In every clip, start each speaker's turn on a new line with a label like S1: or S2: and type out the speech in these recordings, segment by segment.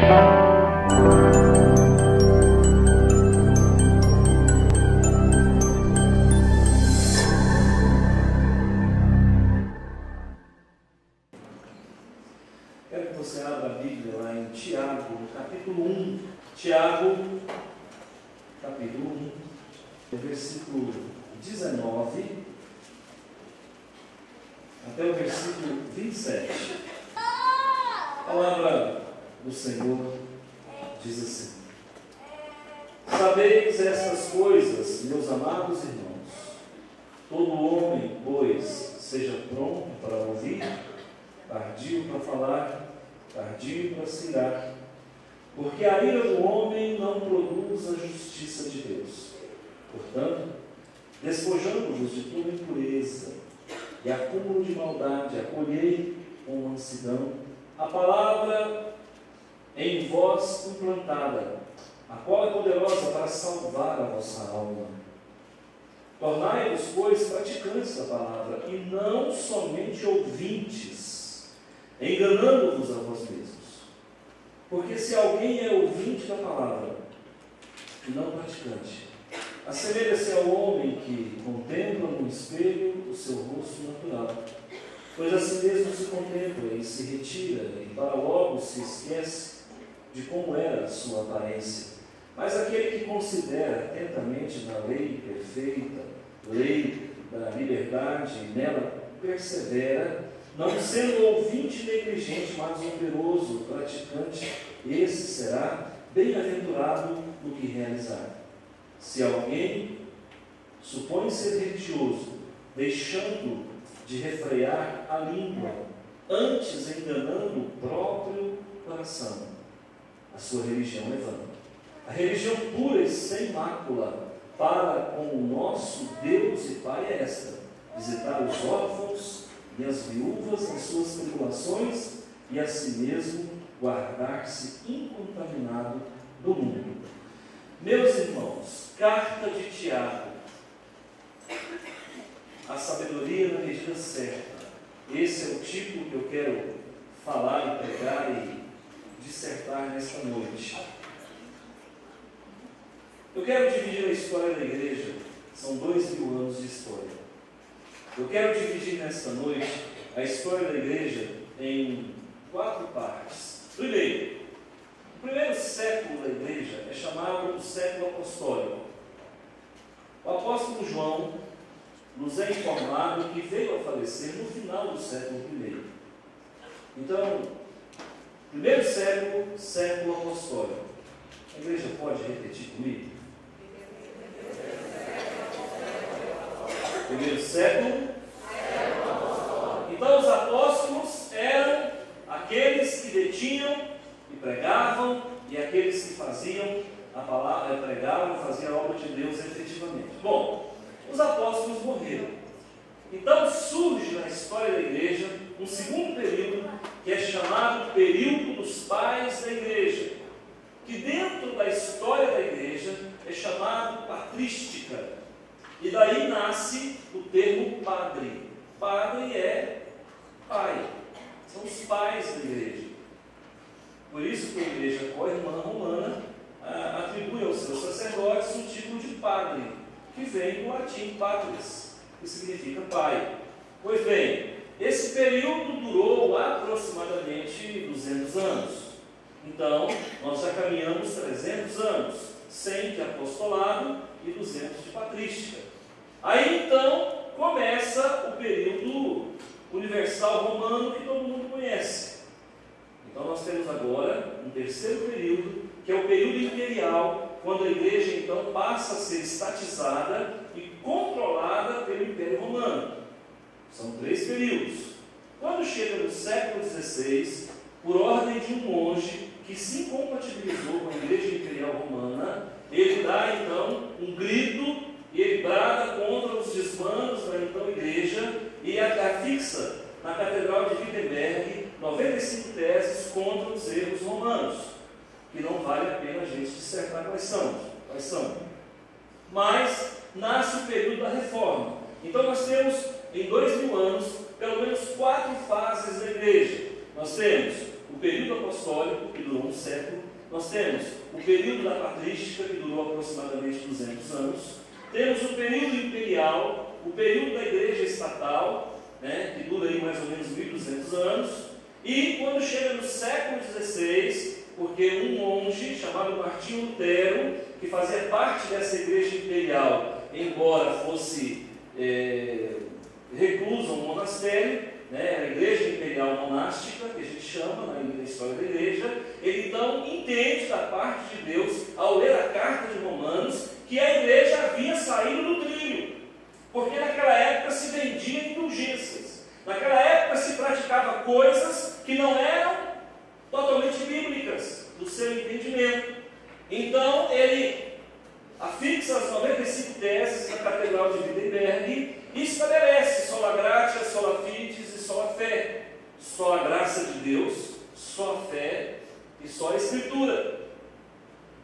S1: Quero que você abra a Bíblia lá em Tiago, capítulo 1. Tiago, capítulo 1, versículo 19 até o versículo 27. A palavra do Senhor diz assim: Sabeis estas coisas, meus amados irmãos. Todo homem, pois, seja pronto para ouvir, tardio para falar, tardio para se irar, porque a ira do homem não produz a justiça de Deus. Portanto, despojando-vos de toda impureza e acúmulo de maldade, acolhei com mansidão a palavra em vós implantada, a qual é poderosa para salvar a vossa alma. Tornai-vos, pois, praticantes da palavra, e não somente ouvintes, enganando-vos a vós mesmos. Porque se alguém é ouvinte da palavra e não praticante, assemelha-se ao homem que contempla no espelho o seu rosto natural, pois assim mesmo se contempla e se retira, e para logo se esquece de como era a sua aparência. Mas aquele que considera atentamente na lei perfeita, lei da liberdade, e nela persevera, não sendo ouvinte negligente, mas operoso, praticante, esse será bem-aventurado no que realizar. Se alguém supõe ser religioso, deixando de refrear a língua, antes enganando o próprio coração, a sua religião é vã. A religião pura e sem mácula para com o nosso Deus e Pai é esta: visitar os órfãos e as viúvas em suas tribulações, e a si mesmo guardar-se incontaminado do mundo. Meus irmãos, carta de Tiago, a sabedoria na medida certa. Esse é o tipo que eu quero falar e pregar e dissertar nesta noite. Eu quero dividir a história da igreja, são 2000 anos de história. Eu quero dividir nesta noite a história da igreja em 4 partes. Primeiro, o primeiro século da igreja é chamado o século apostólico. O apóstolo João nos é informado que veio a falecer no final do século I. Então, primeiro século, século apostólico. A igreja pode repetir comigo? Primeiro século. Então os apóstolos eram aqueles que detinham e pregavam, e aqueles que faziam a palavra, pregavam e faziam a obra de Deus efetivamente. Bom, os apóstolos morreram. Então surge na história da igreja um segundo período, que é chamado período dos pais da igreja, que dentro da história da igreja é chamado patrística. E daí nasce o termo padre. Padre é pai. São os pais da igreja. Por isso que a igreja co-irmã romana atribui aos seus sacerdotes o título de padre, que vem do latim patris, que significa pai. Pois bem, esse período durou aproximadamente 200 anos. Então, nós já caminhamos 300 anos, 100 de apostolado e 200 de patrística. Aí então começa o período universal romano que todo mundo conhece. Então nós temos agora um terceiro período, que é o período imperial, quando a igreja então passa a ser estatizada e controlada pelo Império Romano. São 3 períodos. Quando chega no século XVI, por ordem de um monge que se incompatibilizou com a igreja imperial romana, ele dá então um grito e ele brada contra os desmandos da então igreja e afixa na Catedral de Wittenberg 95 teses contra os erros romanos, que não vale a pena a gente dissertar quais são. Mas nasce o período da Reforma. Então nós temos em 2000 anos pelo menos 4 fases da igreja. Nós temos o período apostólico, que durou um século, nós temos o período da patrística, que durou aproximadamente 200 anos, temos o período imperial, o período da igreja estatal, né, que dura aí mais ou menos 1.200 anos, e quando chega no século XVI, porque um monge chamado Martinho Lutero, que fazia parte dessa igreja imperial, embora fosse recluso a um monastério, né, a igreja imperial monástica, que a gente chama na história da igreja, ele então entende da parte de Deus, ao ler a carta de Romanos, que a igreja havia saído do trilho, porque naquela época se vendia indulgências, naquela época se praticava coisas que não eram totalmente bíblicas, do seu entendimento. Então ele afixa as 95 teses da Catedral de Wittenberg e estabelece sola gratia, sola fides e sola fé, só a graça de Deus, só a fé e só a Escritura.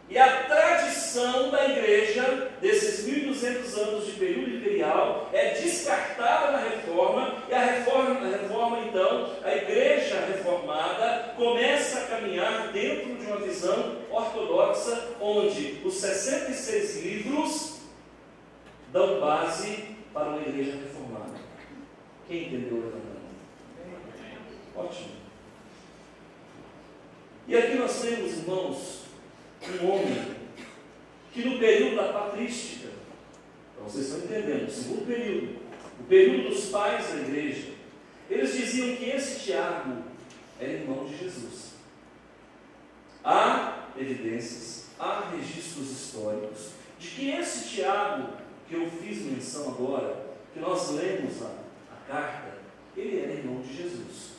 S1: E a tradição da igreja, desses 1.200 anos de período imperial, é descartada na reforma, e a reforma então, a igreja reformada começa a caminhar dentro de uma visão ortodoxa, onde os 66 livros dão base para uma igreja reformada. Quem entendeu, levanta a mão. Ótimo. E aqui nós temos, irmãos, um homem que no período da patrística, então vocês estão entendendo, o segundo período, o período dos pais da igreja, eles diziam que esse Tiago era irmão de Jesus. Há evidências, há registros históricos de que esse Tiago, que eu fiz menção agora, que nós lemos a carta, ele era irmão de Jesus.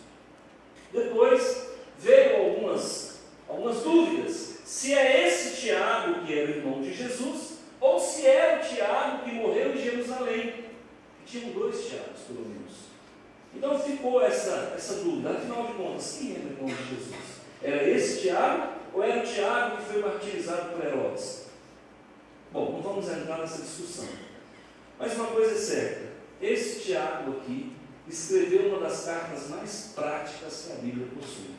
S1: Depois veio algumas dúvidas, se é esse Tiago que era irmão de Jesus, ou se era o Tiago que morreu em Jerusalém. Tinham 2 Tiagos, pelo menos. Então ficou essa dúvida, afinal de contas, quem era irmão de Jesus? Era esse Tiago, ou era o Tiago que foi martirizado por Herodes? Bom, não vamos entrar nessa discussão. Mas uma coisa é certa, esse Tiago aqui escreveu uma das cartas mais práticas que a Bíblia possui.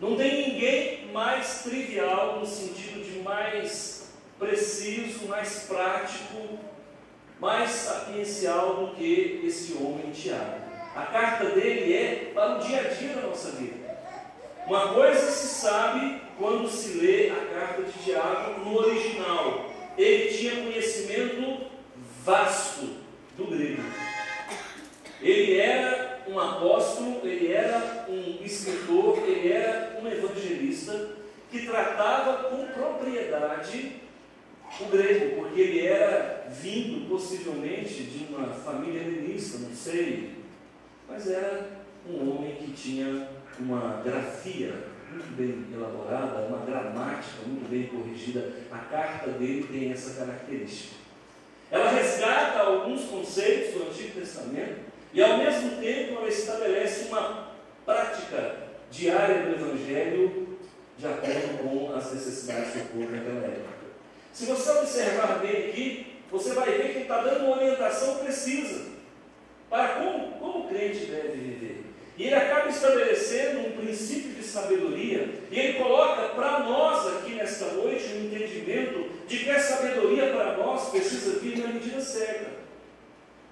S1: Não tem ninguém mais trivial no sentido de mais preciso, mais prático, mais sapiencial do que esse homem Tiago. A carta dele é para o dia a dia da nossa vida. Uma coisa se sabe quando se lê a carta de Tiago no original. Ele tinha conhecimento vasto do grego. Ele era um apóstolo, ele era um escritor, ele era um evangelista que tratava com propriedade o grego, porque ele era vindo possivelmente de uma família helenista, não sei, mas era um homem que tinha uma grafia muito bem elaborada, uma gramática muito bem corrigida. A carta dele tem essa característica. Ela resgata alguns conceitos do Antigo Testamento, e ao mesmo tempo ela estabelece uma prática diária do Evangelho de acordo com as necessidades do povo naquela época. Se você observar bem aqui, você vai ver que ele está dando uma orientação precisa para como o crente deve viver. E ele acaba estabelecendo um princípio de sabedoria, e ele coloca para nós aqui nesta noite um entendimento de que a sabedoria para nós precisa vir na medida certa.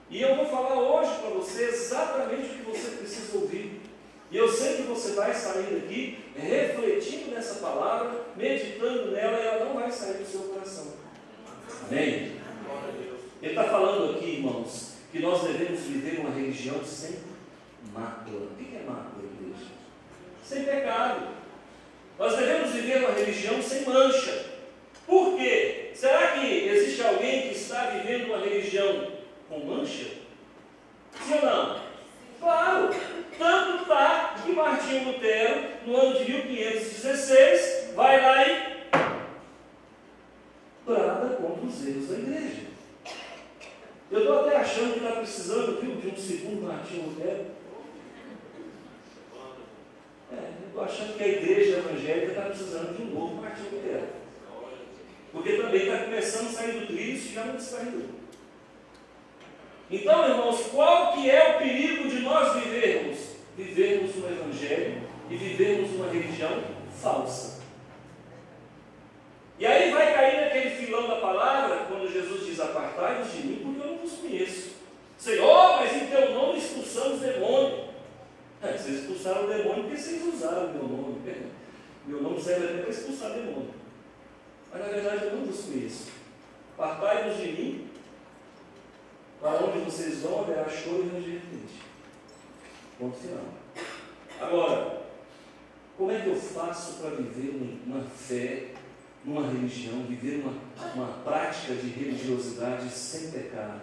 S1: E eu vou falar hoje para você exatamente o que você precisa ouvir. E eu sei que você vai sair daqui refletindo nessa palavra, meditando nela, e ela não vai sair do seu coração. Amém? Ele está falando aqui, irmãos, que nós devemos viver uma religião sem mácula. O que é mácula, igreja? Sem pecado. Nós devemos viver uma religião sem mancha. Por quê? Será que existe alguém que está vivendo uma religião com mancha? Sim ou não? Claro! Tanto está que Martinho Lutero, no ano de 1516, vai lá e brada contra os erros da igreja. Eu estou até achando que está precisando, viu, de um segundo Martinho Lutero. Eu estou achando que a igreja evangélica está precisando de um novo Martinho Lutero. Porque também está começando a sair do trilho e já não saiu. Então, irmãos, qual que é o perigo de nós vivermos no Evangelho e vivemos uma religião falsa. E aí vai cair naquele filão da palavra, quando Jesus diz: apartai-vos de mim, porque eu não vos conheço. Senhor, mas em teu nome expulsamos demônio. Vocês expulsaram o demônio porque vocês usaram o meu nome. Meu nome serve até para expulsar demônio. Mas na verdade eu não vos conheço. Apartai-vos de mim, para onde vocês vão haverá choro e ranger de dente. Ponto final. Agora, como é que eu faço para viver uma fé, numa religião, viver uma prática de religiosidade sem pecado?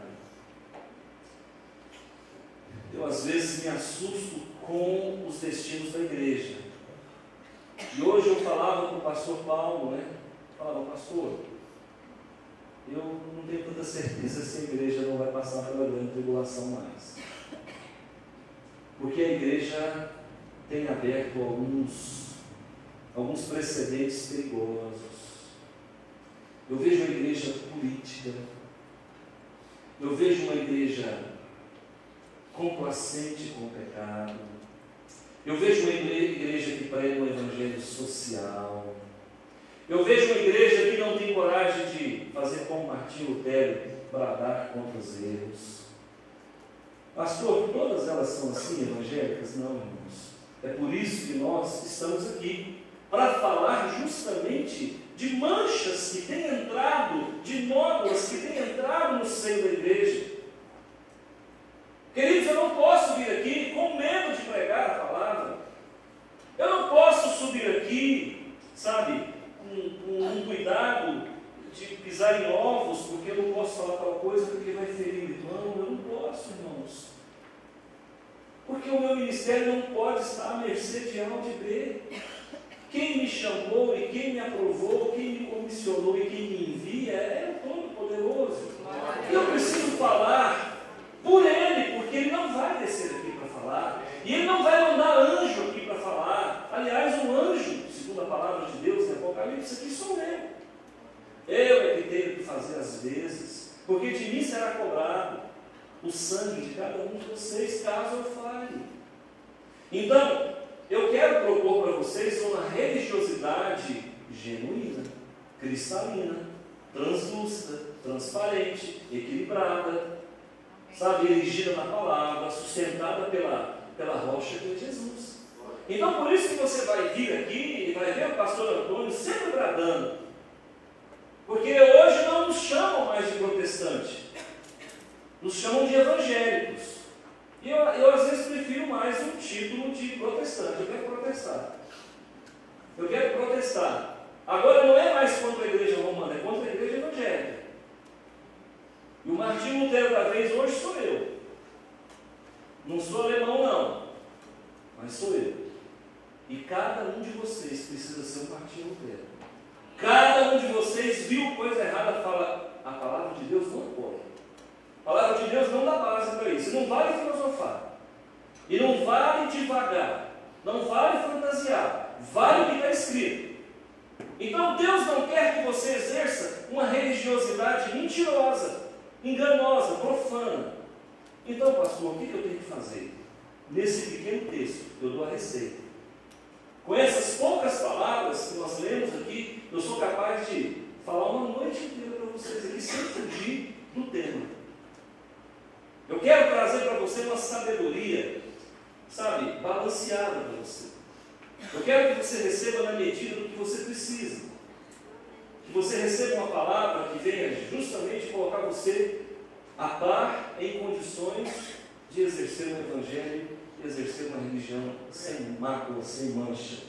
S1: Eu às vezes me assusto com os destinos da igreja. E hoje eu falava com o pastor Paulo, falava: pastor, eu não tenho tanta certeza se a igreja não vai passar pela grande tribulação mais. Porque a igreja tem aberto alguns precedentes perigosos. Eu vejo uma igreja política, eu vejo uma igreja complacente com o pecado, eu vejo uma igreja que prega um evangelho social, eu vejo uma igreja que não tem coragem de fazer como Martinho Lutero, bradar contra os erros. Pastor, todas elas são assim, evangélicas? Não, irmãos. É por isso que nós estamos aqui, para falar justamente de manchas que têm entrado, de nódoas que têm entrado no seio da igreja. Queridos, eu não posso vir aqui com medo de pregar a palavra. Eu não posso subir aqui, com um cuidado de pisar em ovos, porque eu não posso falar tal coisa, porque vai ferir o irmão. Eu não posso, irmãos. Porque o meu ministério não pode estar à mercê de A ou de B. Quem me chamou e quem me aprovou, quem me comissionou e quem me envia é o Todo-Poderoso. E eu preciso falar por Ele, porque Ele não vai descer aqui para falar. E Ele não vai mandar anjo aqui para falar. Aliás, um anjo, segundo a palavra de Deus em Apocalipse, aqui sou eu. Eu é que tenho que fazer as vezes, porque de mim será cobrado o sangue de cada um de vocês, caso eu fale. Então, eu quero propor para vocês uma religiosidade genuína, cristalina, translúcida, transparente, equilibrada, erigida na palavra, sustentada pela rocha que é Jesus. Então, por isso que você vai vir aqui e vai ver o pastor Antônio sempre bradando, porque hoje não nos chamam mais de protestante, nos chamam de evangélicos. E eu às vezes prefiro mais um título de protestante. Eu quero protestar. Eu quero protestar. Agora não é mais contra a igreja romana, é contra a igreja evangélica. E o Martinho Lutero da vez hoje sou eu. Não sou alemão não, mas sou eu. E cada um de vocês precisa ser um Martinho Lutero. Cada um de vocês viu coisa errada, fala: a palavra de Deus não apoia. A palavra de Deus não dá base para isso. Não vale filosofar. E não vale divagar. Não vale fantasiar. Vale o que está escrito. Então Deus não quer que você exerça uma religiosidade mentirosa, enganosa, profana. Então, pastor, o que eu tenho que fazer? Nesse pequeno texto, eu dou a receita. Com essas poucas palavras que nós lemos aqui, eu sou capaz de falar uma noite inteira para vocês aqui, sem fugir do tema. Eu quero trazer para você uma sabedoria, balanceada para você. Eu quero que você receba na medida do que você precisa. Que você receba uma palavra que venha justamente colocar você a par, em condições de exercer um evangelho, de exercer uma religião sem mácula, sem mancha.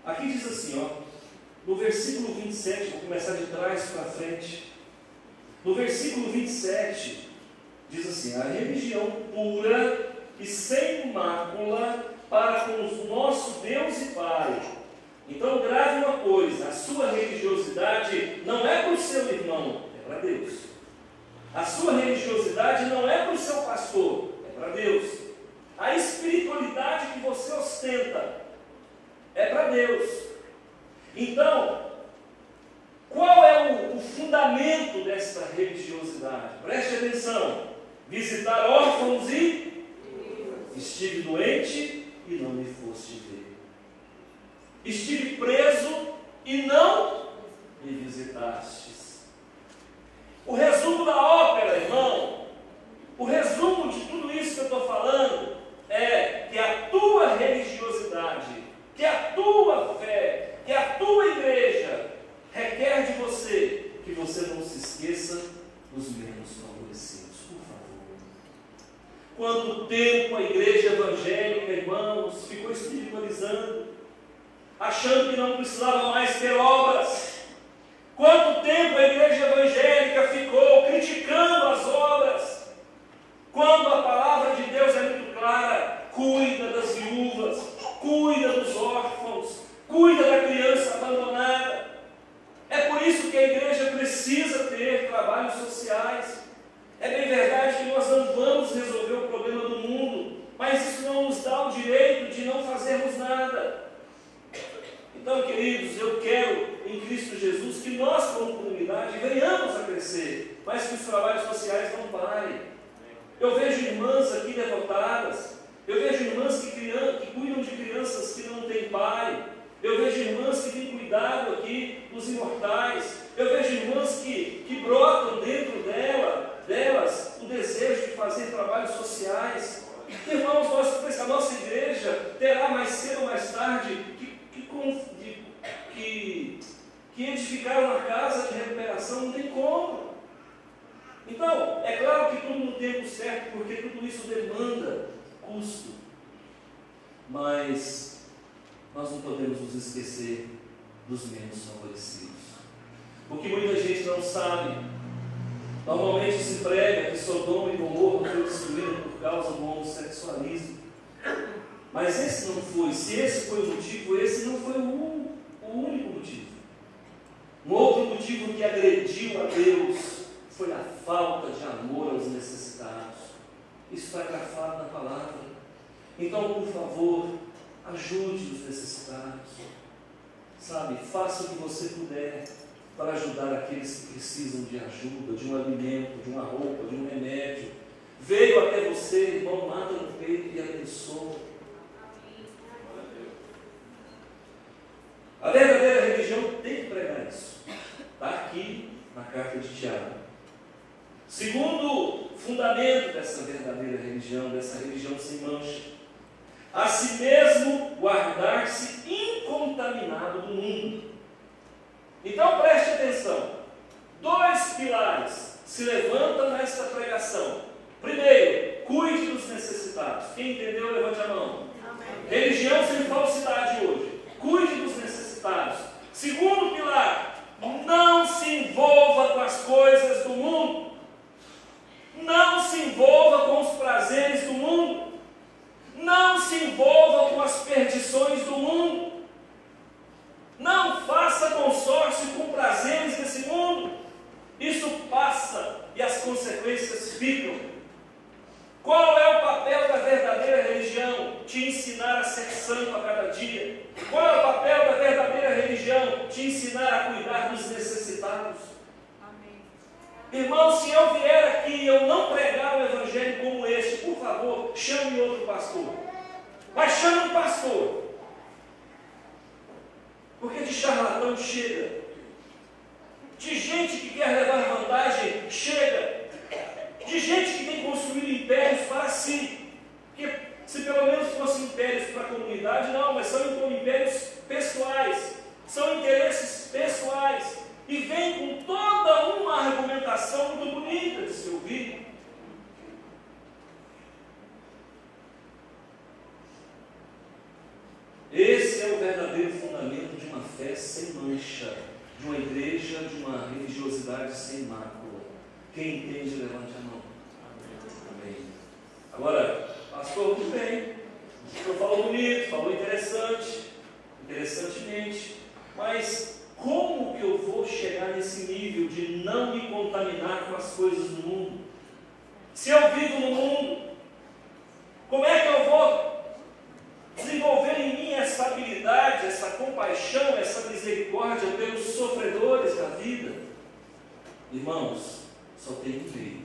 S1: Aqui diz assim, no versículo 27, vou começar de trás para frente. No versículo 27, diz assim: a religião pura e sem mácula para com o nosso Deus e Pai. Então grave uma coisa: a sua religiosidade não é para o seu irmão, é para Deus. A sua religiosidade não é para o seu pastor, é para Deus. A espiritualidade que você ostenta é para Deus. Então, qual é o fundamento desta religiosidade? Preste atenção: visitar órfãos e estive doente e não me foste ver. Estive preso e não me visitastes. O resumo da ópera, irmão, o resumo de tudo isso que eu estou falando é que a tua religiosidade, que a tua fé, que a tua igreja requer de você que você não se esqueça dos menos favorecidos, por favor. Quanto tempo a igreja evangélica, irmãos, ficou espiritualizando, achando que não precisava mais ter obras. Quanto tempo a igreja evangélica ficou criticando as obras, quando a palavra de Deus é muito clara: cuida das viúvas, cuida dos órfãos, cuida da criança abandonada. É por isso que a igreja precisa ter trabalhos sociais. É bem verdade que nós não vamos resolver o problema do mundo, mas isso não nos dá o direito de não fazermos nada. Então, queridos, eu quero em Cristo Jesus que nós, como comunidade, venhamos a crescer, mas que os trabalhos sociais não parem. Eu vejo irmãs aqui devotadas, eu vejo irmãs que cuidam de crianças que não têm pai, eu vejo irmãs que têm cuidado aqui dos imortais, eu vejo irmãs que brotam dentro delas o desejo de fazer trabalhos sociais. Irmãos, a nossa igreja terá mais cedo ou mais tarde que edificar uma casa de recuperação, não tem como. Então, é claro que tudo no tempo certo, porque tudo isso demanda custo. Mas nós não podemos nos esquecer dos menos favorecidos. O que muita gente não sabe, normalmente se prega que Sodoma e Gomorra foi destruída por causa do homossexualismo. Mas esse não foi. Se esse foi o motivo, esse não foi o único motivo. Um outro motivo que agrediu a Deus foi a falta de amor aos necessitados. Isso está grafado na palavra. Então, por favor, ajude os necessitados. Sabe, faça o que você puder para ajudar aqueles que precisam de ajuda, de um alimento, de uma roupa, de um remédio. Veio até você, irmão, mata no peito e abençoa. A verdadeira religião tem que pregar isso. Está aqui na carta de Tiago. Segundo fundamento dessa verdadeira religião, dessa religião sem mancha: a si mesmo guardar-se incontaminado do mundo. Então preste atenção. 2 pilares se levantam nesta pregação. Primeiro, cuide dos necessitados. Quem entendeu, levante a mão. Amém. Religião sem falsidade hoje. Cuide dos necessitados. Segundo pilar, não se envolva com as coisas do mundo. Não se envolva com os prazeres do mundo. Não se envolva com as perdições do mundo. Não faça consórcio com prazeres desse mundo. Isso passa e as consequências ficam. Qual é o papel da verdadeira religião? Te ensinar a ser santo a cada dia. Qual é o papel da verdadeira religião? Te ensinar a cuidar dos necessitados. Amém. Irmão, se eu vier aqui e eu não pregar um evangelho como este, por favor, chame outro pastor. Mas chame um pastor. Porque de charlatão chega. De gente que quer levar vantagem, chega. De gente que tem construído impérios para si. Porque se pelo menos fossem impérios para a comunidade, não, mas são impérios pessoais. São interesses pessoais. E vem com toda uma argumentação muito bonita de se ouvir. Esse é o verdadeiro fundamento de uma fé sem mancha, de uma igreja, de uma religiosidade sem mácula. Quem entende, levante a mão. Amém. Agora, pastor, tudo bem. O senhor falou bonito, falou interessantemente, mas como que eu vou chegar nesse nível de não me contaminar com as coisas do mundo? Se eu vivo no mundo, como é que eu vou desenvolver em mim essa habilidade, essa compaixão, essa misericórdia pelos sofredores da vida? Irmãos, só tem um meio.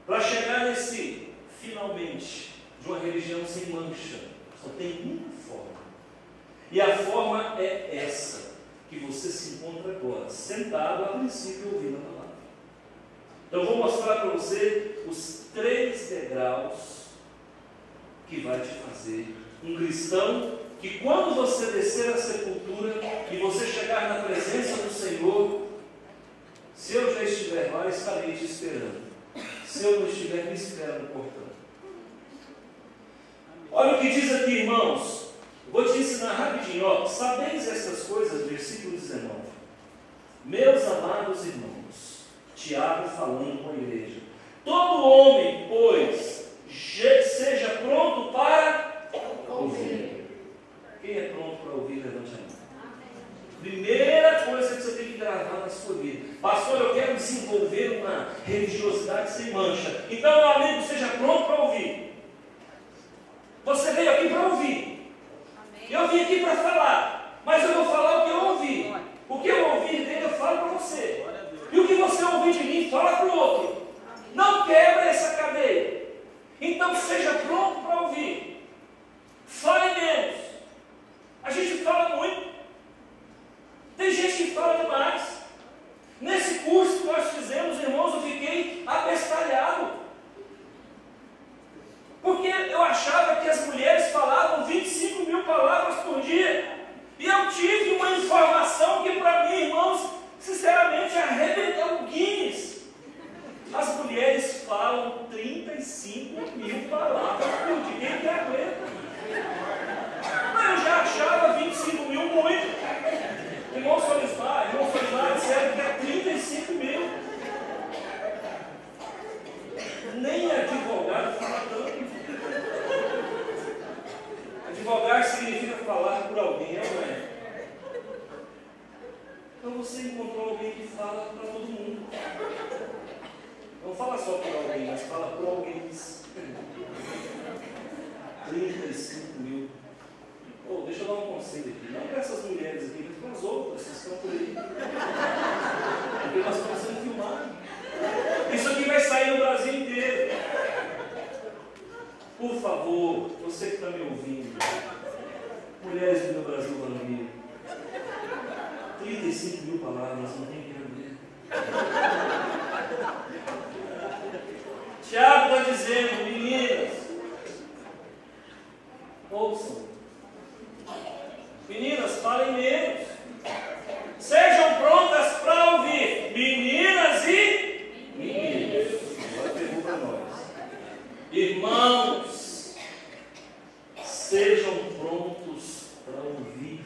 S1: Para chegar nesse final finalmente de uma religião sem mancha. Só tem uma forma. E a forma é essa, que você se encontra agora, sentado a princípio ouvindo a palavra. Então eu vou mostrar para você os 3 degraus que vai te fazer um cristão que, quando você descer a sepultura e você chegar na presença do Senhor, se eu já estiver lá, estarei te esperando. Se eu não estiver, me espera no portão. Olha o que diz aqui, irmãos. Vou te ensinar rapidinho. Ó, sabeis estas coisas, versículo 19. Meus amados irmãos, Tiago falando com a igreja. Todo homem, pois, seja pronto para ouvir. Quem é pronto para ouvir, levante a mão. Primeira coisa que você tem que gravar na sua vida. Pastor, eu quero desenvolver uma religiosidade sem mancha. Então, meu amigo, seja pronto para ouvir. Você veio aqui para ouvir. Eu vim aqui para falar. Mas eu vou falar o que eu ouvi. O que eu ouvi dele, eu falo para você. E o que você ouvir de mim, fala para o outro. Não quebra essa cadeia. Então, seja pronto para ouvir. Fale menos. A gente fala muito. Tem gente que fala demais. Nesse curso que nós fizemos, irmãos, eu fiquei abestalhado. Porque eu achava que as mulheres falavam 25 mil palavras por dia. E eu tive uma informação que, para mim, irmãos, sinceramente, arrebentou o Guinness. As mulheres falam 35 mil palavras por dia. Quem que aguenta? Mas eu já achava 25 mil muito. Irmão Solismar, disseram que é 35 mil. Nem advogado fala tanto. Advogar significa falar por alguém, não é? Então você encontrou alguém que fala para todo mundo. Não fala só por alguém, mas fala por alguém. 35 mil. Oh, deixa eu dar um conselho aqui. Não para essas mulheres aqui, mas para as outras que estão por aí. Porque nós estamos sendo filmados. Isso aqui vai sair no Brasil inteiro. Por favor, você que está me ouvindo, mulheres do meu Brasil varonil, 35 mil palavras, não tem que ler. Tiago está dizendo, meninas, ouçam. Meninas, falem menos. Sejam prontas para ouvir. Meninas e meninos. Agora pegou para nós. Irmãos, sejam prontos para ouvir.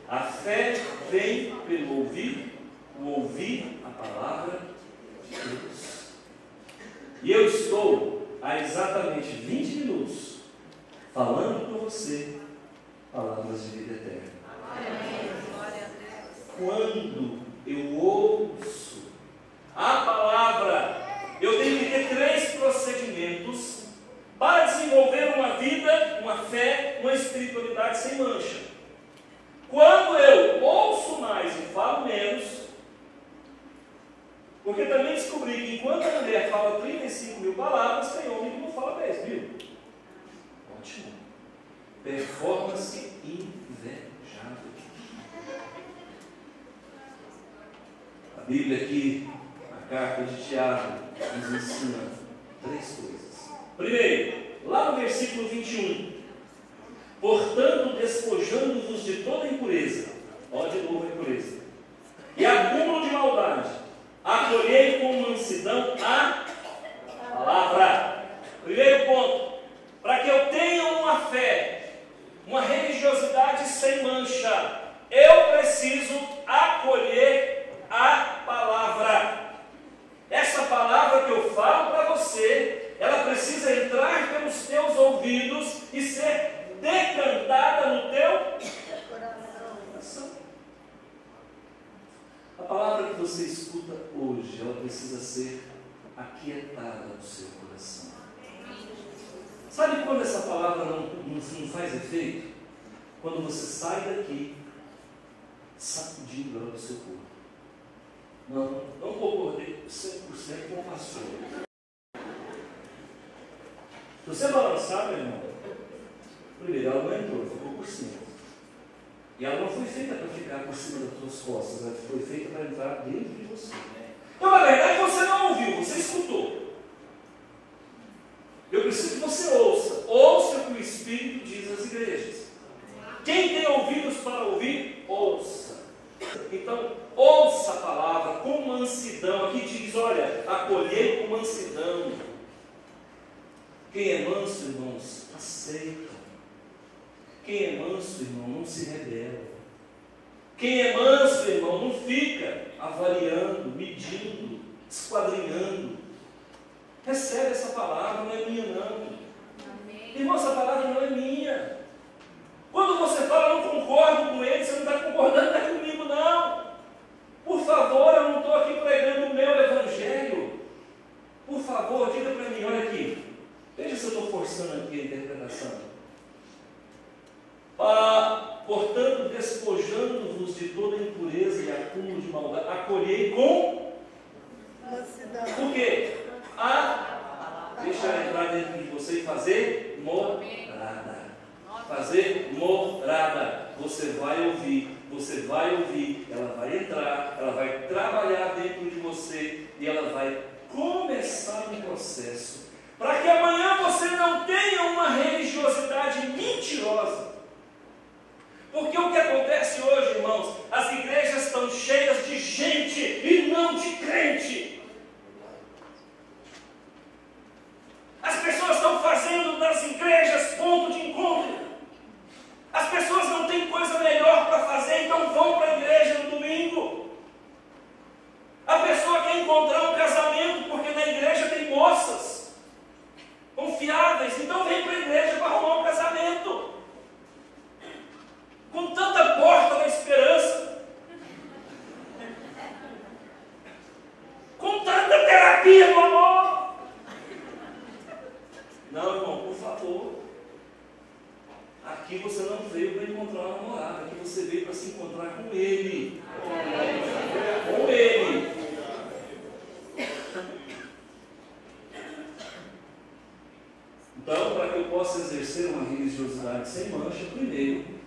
S1: A fé vem pelo ouvir, o ouvir a palavra de Deus. E eu estou há exatamente 20 minutos falando com você palavras de vida eterna. Quando eu ouço a palavra, eu tenho que ter 3 procedimentos para desenvolver uma vida, uma fé, uma espiritualidade sem mancha. Quando eu ouço mais e falo menos, porque também descobri que enquanto a mulher fala 35 mil palavras, tem homem que não fala 10 mil. Ótimo. Performance invejável. A Bíblia aqui, a carta de Tiago, nos ensina 3 coisas. Primeiro, lá no versículo 21. Portanto, despojando-vos de toda impureza, ó de novo a impureza, e acúmulo de maldade, acolhei com mansidão a palavra. Primeiro ponto, para que eu tenha uma fé, uma religiosidade sem mancha, eu preciso acolher a palavra. Essa palavra que eu falo para você, ela precisa entrar pelos teus ouvidos e ser decantada no teu coração. A palavra que você escuta hoje, ela precisa ser aquietada no seu coração. Sabe quando essa palavra não faz efeito? Quando você sai daqui sacudindo ela do seu corpo. Não concordei 100% com o pastor. Se você balançar, meu irmão, primeiro, ela não entrou, ficou por cima. E ela não foi feita para ficar por cima das suas costas, ela foi feita para entrar dentro de você. Então, na verdade, você não ouviu, você escutou. Eu preciso que você ouça. Ouça o que o Espírito diz às igrejas. Quem tem ouvidos para ouvir, ouça. Então, ouça a palavra com mansidão. Aqui diz, olha, acolhei com mansidão. Quem é manso, irmãos, aceita. Quem é manso, irmão, não se rebela. Quem é manso, irmão, não fica avaliando, medindo, esquadrinhando. Recebe essa palavra, não é minha não. Amém. Irmão, essa palavra não é minha. Quando você fala, não concordo com ele, você não está concordando comigo não. Por favor, eu não estou aqui pregando o meu evangelho. Por favor, diga para mim, olha aqui. Veja se eu estou forçando aqui a interpretação. Portanto, despojando-vos de toda impureza e acúmulo de maldade, acolhei com mansidão. O quê? Deixa ela entrar dentro de você e fazer morada. Fazer morada. Você vai ouvir, ela vai entrar, ela vai trabalhar dentro de você e ela vai começar um processo para que amanhã você não tenha uma religiosidade mentirosa. Porque o que acontece hoje, irmãos, as igrejas estão cheias de gente e não de crente. As pessoas estão fazendo das igrejas ponto de encontro. As pessoas não têm coisa melhor para fazer, então vão para a igreja no domingo. A pessoa quer encontrar um casamento porque na igreja tem moças confiáveis, então vem para a igreja para arrumar um casamento. Com tanta porta da esperança, com tanta terapia do amor. Não, irmão, por favor. Aqui você não veio para encontrar uma namorada, aqui você veio para se encontrar com ele. Com ele. Então, para que eu possa exercer uma religiosidade sem mancha, primeiro,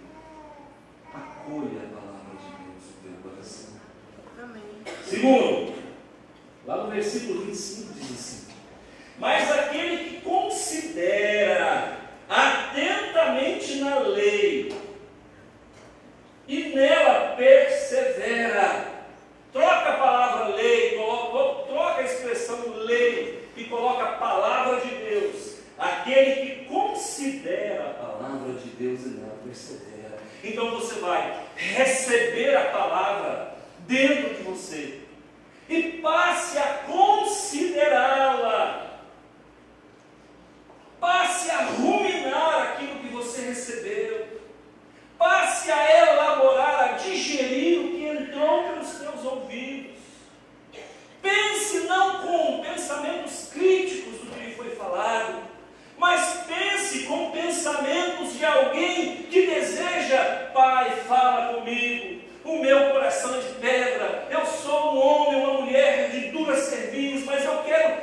S1: acolha a palavra de Deus no teu coração. Amém. Segundo, lá no versículo 25 diz assim: mas aquele que considera atentamente na lei e nela persevera, troca a palavra lei, troca a expressão lei e coloca a palavra de Deus. Aquele que considera a palavra de Deus e nela persevera. Então você vai receber a palavra dentro de você e passe a considerá-la. Passe a ruminar aquilo que você recebeu. Passe a elaborar, a digerir o que entrou pelos seus ouvidos. Pense não com pensamentos críticos do que lhe foi falado, mas pense com pensamentos de alguém que deseja: Pai, fala comigo, o meu coração é de pedra, eu sou um homem, uma mulher de dura cerviz, mas eu quero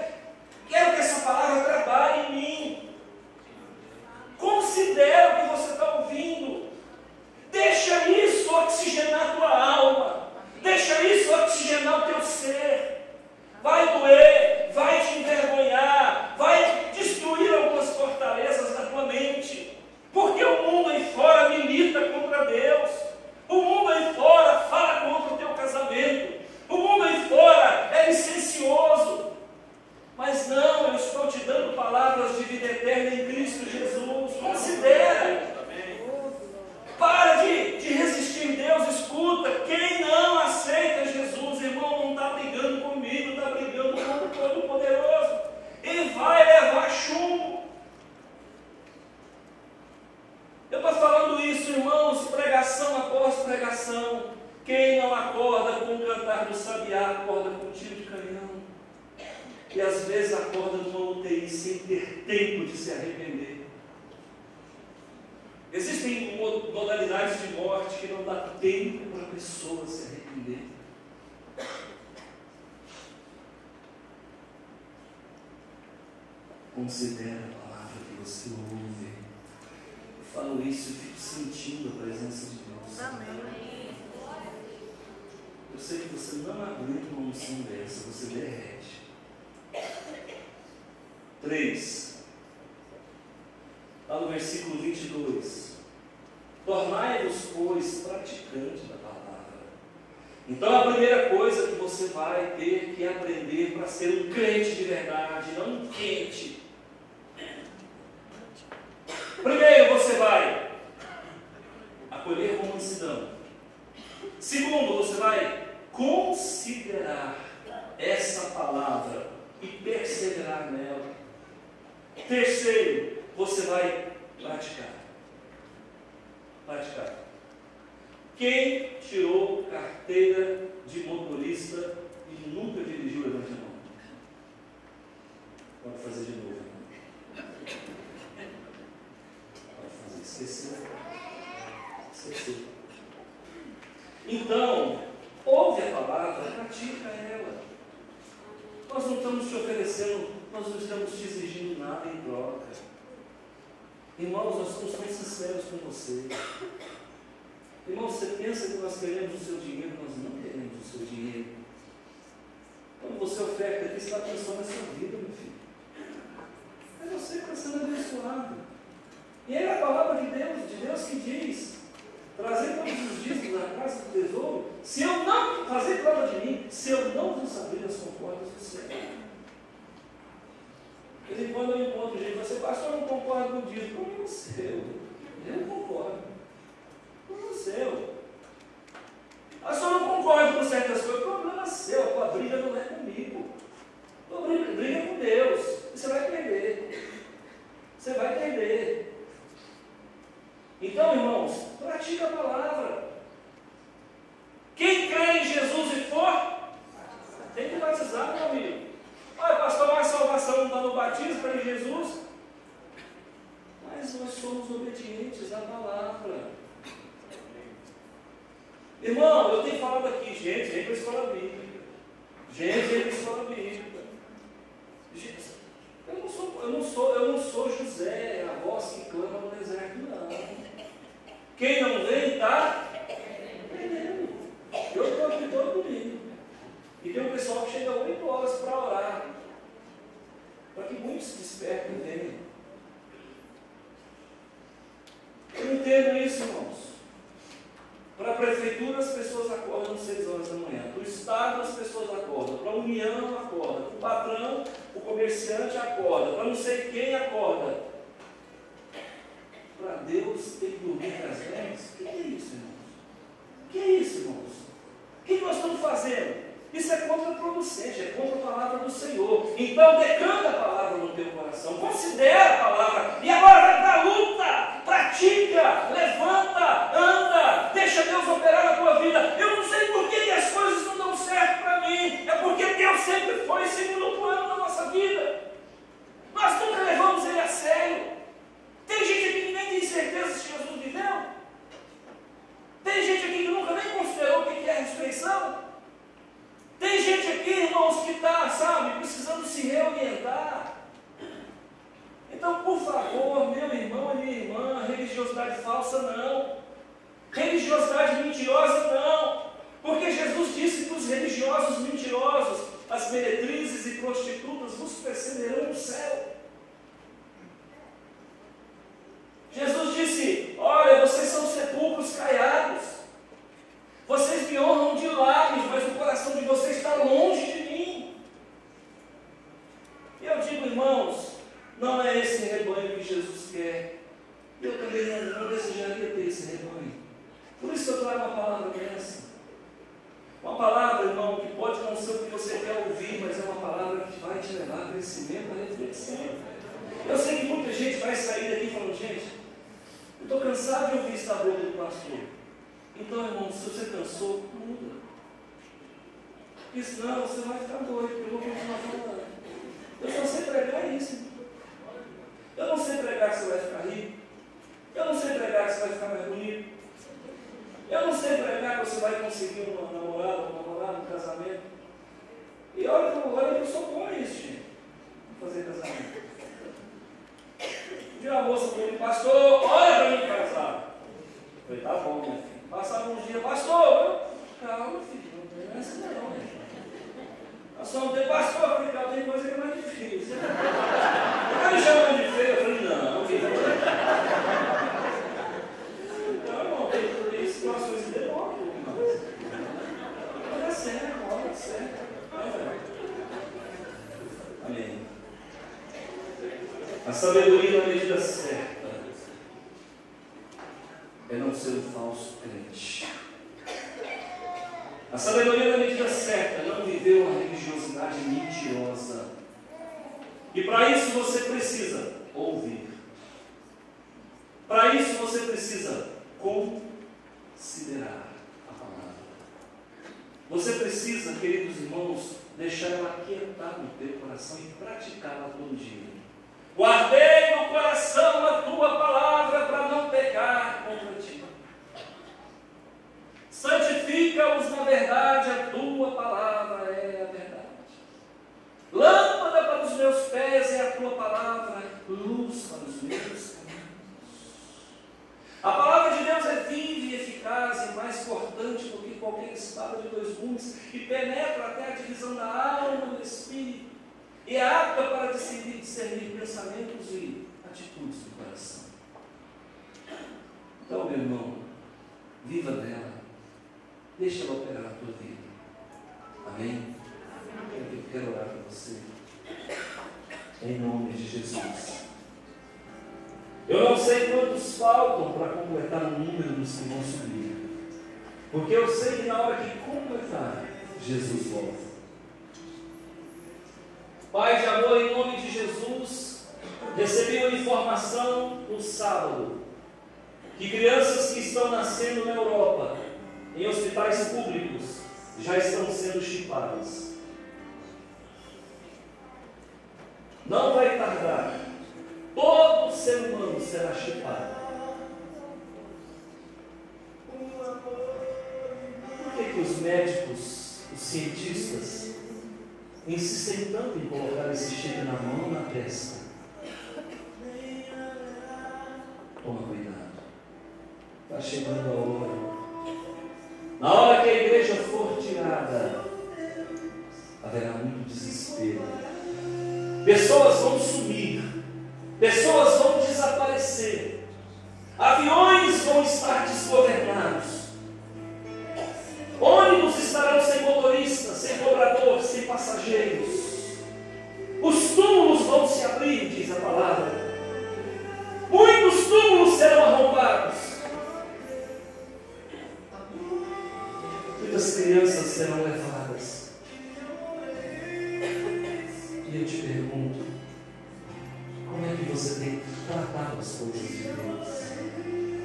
S1: que essa palavra trabalhe em mim. Considera o que você está ouvindo, deixa isso oxigenar a tua alma, deixa isso oxigenar o teu ser. Vai doer, vai te envergonhar, vai destruir algumas fortalezas da tua mente, porque o mundo aí fora milita contra Deus, o mundo aí fora fala contra o teu casamento, o mundo aí fora é licencioso, mas não, eu estou te dando palavras de vida eterna em Cristo Jesus. Considera, para de resistir Deus, escuta. Quem não aceita Jesus, irmão, não está brigando comigo, está brigando com o Todo-Poderoso, e vai levar chumbo. Eu estou falando isso, irmãos, pregação após pregação. Quem não acorda com o cantar do sabiá, acorda com o tiro de canhão. E às vezes acorda numa UTI sem ter tempo de se arrepender. Existem modalidades de morte que não dá tempo para a pessoa se arrepender. Considera a palavra de você ouve. Eu falo isso e fico sentindo a presença de Deus.
S2: Amém.
S1: Eu sei que você não aguenta uma unção dessa, você derrete. 3. Lá no versículo 22. Tornai-vos, pois, praticantes da palavra. Então a primeira coisa que você vai ter que aprender para ser um crente de verdade, não um quente. Primeiro você vai acolher com mansidão. Segundo, você vai considerar essa palavra e perseverar nela. Terceiro, você vai praticar. Praticar. Quem tirou carteira de motorista e nunca dirigiu, levante a mão. Pode fazer de novo. Pode fazer. Esqueceu. Então, ouve a palavra, pratica ela. Nós não estamos te oferecendo, nós não estamos te exigindo nada em troca. Irmãos, nós somos tão sinceros com você. Irmão, você pensa que nós queremos o seu dinheiro, nós não queremos o seu dinheiro. Quando você oferta aqui, você está pensando na sua vida, meu filho. É você que está sendo abençoado. E é a palavra de Deus que diz: trazer todos os dízimos da casa do tesouro, se eu não fazer prova de mim, se eu não vos abrir as comportas do céu. De vez em quando eu encontro gente, você, pastor, eu não concordo com o dízimo. Problema seu. Eu concordo. Problema seu. Pastor, eu não concordo com certas coisas. Problema seu. A tua briga não é comigo. A tua briga é com Deus. Você vai entender. Você vai entender. Então, irmãos, pratica a palavra. Quem crê em Jesus e for, tem que batizar, meu amigo. Olha, pastor, mas salvação não dá no batismo para Jesus. Mas nós somos obedientes à palavra. Irmão, eu tenho falado aqui, gente, vem para a escola bíblica. Gente, vem para a escola bíblica. Gente, eu não sou José, a voz que clama no deserto, não. Quem não vem, está entendendo. Eu estou aqui todo domingo. E tem um pessoal que chega 8 horas para orar. Para que muitos se despertem e venham. Eu entendo isso, irmãos. Para a prefeitura as pessoas acordam às 6 horas da manhã. Para o Estado as pessoas acordam. Para a União acorda. Para o patrão, o comerciante acorda. Para não sei quem acorda. Para Deus ter que dormir com as velhas? O que é isso, irmãos? O que é isso, irmãos? O que nós estamos fazendo? Isso é contraproducente, é contra a palavra do Senhor. Então decanta a palavra no teu coração, considera a palavra, e agora vai para a luta, pratica, levanta, anda, deixa Deus operar na tua vida. Eu não sei por que as coisas não dão certo para mim, é porque Deus sempre foi em segundo plano na nossa vida. Nós nunca levamos Ele a sério. Tem gente aqui que nem tem certeza se Jesus viveu. Tem gente aqui que nunca nem considerou o que é a ressurreição. Tem gente aqui, irmãos, que está, sabe, precisando se reorientar. Então, por favor, meu irmão e minha irmã, religiosidade falsa não. Religiosidade mentirosa não. Porque Jesus disse que os religiosos mentirosos, as meretrizes e prostitutas, vos precederão no céu. Jesus disse: olha, vocês são sepulcros caiados. Vocês me honram de lábios, mas o coração de vocês está longe de mim. E eu digo, irmãos, não é esse rebanho que Jesus quer. Eu também não desejaria ter esse rebanho. Por isso eu trago uma palavra dessa. Uma palavra, irmão, que pode não ser o que você quer ouvir, mas é uma palavra que vai te levar a crescimento, a reflexão. Eu sei que muita gente vai sair daqui falando: gente, eu estou cansado de ouvir essa boca do pastor. Então, irmão, se você cansou, muda. Porque senão você vai ficar doido, porque eu vou continuar falando. Eu só sei pregar isso. Eu não sei pregar que você vai ficar rico. Eu não sei pregar que você vai ficar mais bonito. Eu não sei pregar que você vai conseguir uma namorada, um casamento. E olha que eu sou bom nisso, gente. Fazer casamento. viu a moça com ele, pastor, olha para mim casar. Eu falei, tá bom, minha filha. Passava uns dias, pastor, calma, filho, não tem essa não, né? Pastor, não tem pastor, eu falei, calma, tem coisa que é mais difícil. Ela me chamou de feio, eu falei, não, filho. Então, irmão, tem situações que demoram, mas vai dar certo, vai dar certo. Amém. A sabedoria na medida certa é não ser um falso crente. A sabedoria na medida certa é não viver uma religiosidade mentirosa. E para isso você precisa ouvir. Para isso você precisa considerar a palavra. Você precisa, queridos irmãos, deixar ela aquietar no teu coração e praticá-la todo dia. Guardei no coração a tua palavra para não pecar contra ti. Santifica-os na verdade, a tua palavra é a verdade. Lâmpada para os meus pés é a tua palavra, luz para os meus caminhos. A palavra de Deus é viva e eficaz e mais cortante do que qualquer espada de dois gumes e penetra até a divisão da alma e do espírito e é apta para discernir pensamentos e atitudes do coração. Então, meu irmão, viva dela, deixa ela operar na tua vida. Amém? Eu quero orar por você, em nome de Jesus. Eu não sei quantos faltam para completar o número dos que vão subir, porque eu sei que na hora que completar, Jesus volta. Pai de amor, em nome de Jesus, recebi uma informação no sábado, que crianças que estão nascendo na Europa, em hospitais públicos, já estão sendo chipadas. Não vai tardar, todo ser humano será chipado. Por que os médicos, os cientistas, insistem tanto em colocar esse chip na mão, na testa? Toma cuidado, está chegando a hora. Na hora que a igreja for tirada, haverá muito desespero. Pessoas vão sumir, pessoas vão desaparecer, aviões vão estar desgovernados, ônibus estarão sem motorista, sem cobrador, sem passageiros. Os túmulos vão se abrir, diz a palavra. Muitos túmulos serão arrombados. Muitas crianças serão levadas. E eu te pergunto, como é que você tem tratado as coisas de Deus?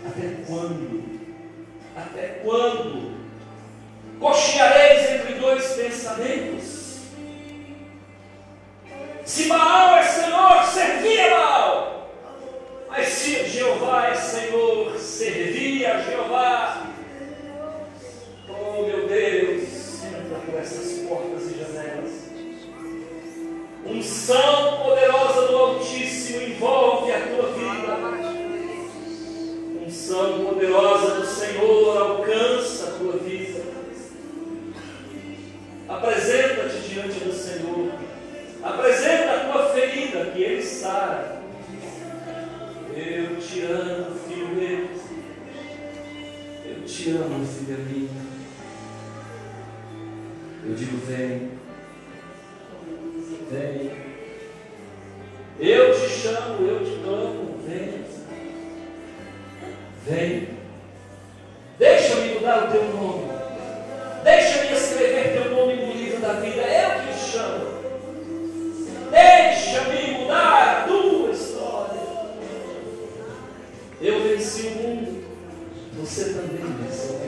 S1: Até quando? Até quando cocheareis entre dois pensamentos? Se Baal é Senhor, servi a Baal. Mas se Jeová é Senhor, servi a Jeová. Oh meu Deus, entra por essas portas e janelas. Unção poderosa do Altíssimo envolve a tua vida. Unção poderosa do Senhor alcança a tua vida. Apresenta-te diante do Senhor. Apresenta a tua ferida, que Ele sara. Eu te amo, filho meu. Eu te amo, filha minha. Eu digo, vem. Vem. Eu te chamo, eu te clamo, vem. Vem. Deixa-me mudar o teu nome. Deixa-me escrever teu nome no livro da vida. Eu que te chamo. Deixa-me mudar a tua história. Eu venci o mundo. Você também venceu.